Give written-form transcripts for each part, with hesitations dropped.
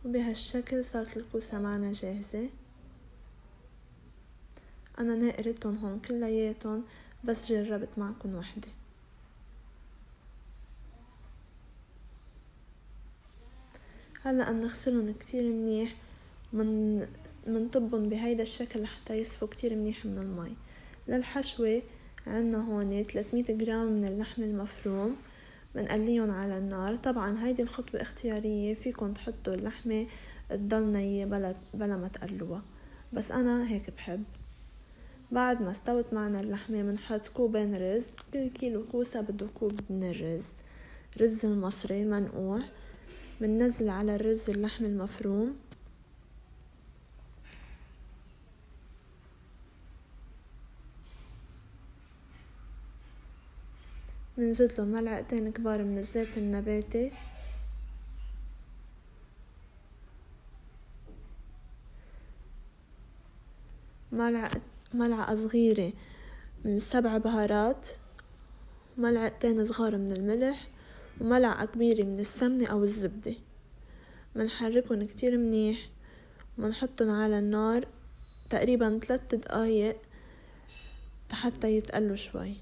وبهالشكل صارت الكوسة معنا جاهزة. انا ناقرتهم هون كلياتهم، بس جربت معكم وحدة. هلأ بنغسلهم كتير منيح، منطبهم بهيدا الشكل لحتى يصفوا كتير منيح من المي. للحشوة عنا هون 300 جرام من اللحم المفروم، بنقليهم على النار. طبعا هيدي الخطوة اختيارية، فيكن تحطوا اللحمة تضل نية بلا ما تقلوها، بس انا هيك بحب. بعد ما استوت معنا اللحمة بنحط كوبين رز. كل كيلو كوسة بده كوب من الرز، رز المصري منقوع. بننزل على الرز اللحم المفروم، بنزيدله ملعقتين كبار من الزيت النباتي، ملعقة صغيرة من 7 بهارات، ملعقتين صغار من الملح، وملعقة كبيرة من السمنة أو الزبدة. منحركن كتير منيح ومنحطن على النار تقريبا 3 دقايق حتى يتقلوا شوي.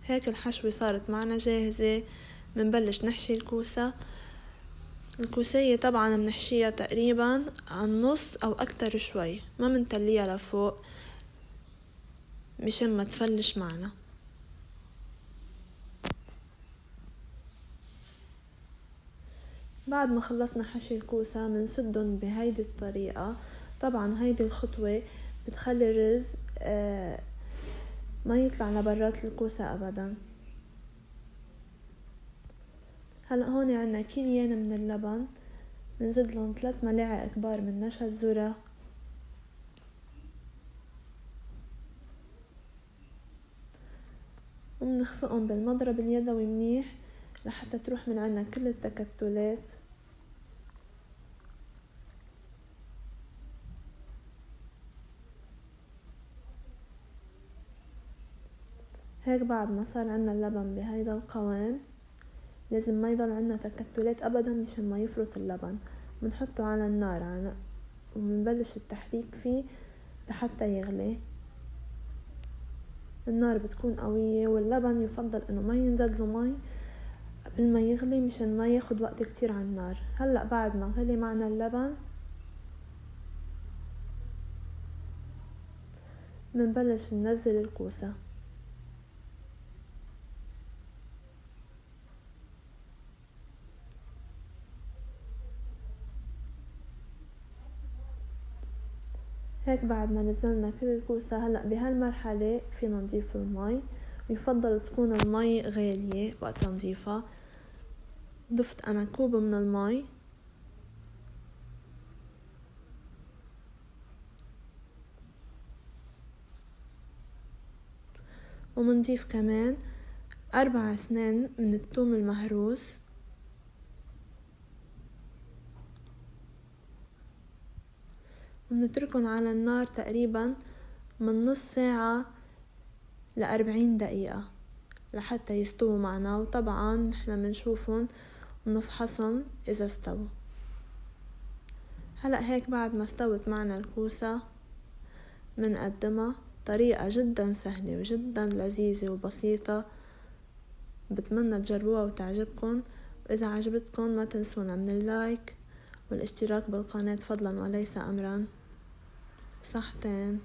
هيك الحشوة صارت معنا جاهزة. منبلش نحشي الكوسية طبعا منحشيها تقريبا عن نص أو أكتر شوي، ما منتليها لفوق مشان ما تفلش معنا. بعد ما خلصنا حشي الكوسة منسدن بهيدي الطريقة. طبعا هيدي الخطوة بتخلي الرز ما يطلع لبرات الكوسة أبدا. هلأ هون عنا كيلين من اللبن، بنزيد لهم 3 ملاعق كبار من نشا الذرة، وبنخفقهم بالمضرب اليدوي منيح لحتى تروح من عنا كل التكتلات. هيك بعد ما صار عنا اللبن بهيدا القوام، لازم ما يضل عنا تكتلات ابدا مشان ما يفرط اللبن. بنحطه على النار وبنبلش التحريك فيه حتى يغلي. النار بتكون قوية، واللبن يفضل انه ما ينزد له مي قبل ما يغلي مشان ما ياخد وقت كتير على النار. هلأ بعد ما غلي معنا اللبن بنبلش ننزل الكوسة. هيك بعد ما نزلنا كل الكوسة، هلأ بهالمرحلة فينا نضيف المي، ويفضل تكون المي غالية وقت نضيفها. ضفت انا كوب من المي، ومنضيف كمان 4 أسنان من الثوم المهروس، ونتركن على النار تقريبا من نص ساعة ل40 دقيقة لحتى يستووا معنا. وطبعا نحنا منشوفن ونفحصن اذا استووا. هلأ هيك بعد ما استوت معنا الكوسة منقدمها. طريقة جدا سهلة وجدا لذيذة وبسيطة، بتمنى تجربوها وتعجبكن. وإذا عجبتكن ما تنسونا من اللايك والاشتراك بالقناة فضلا وليس أمرا. صحتين.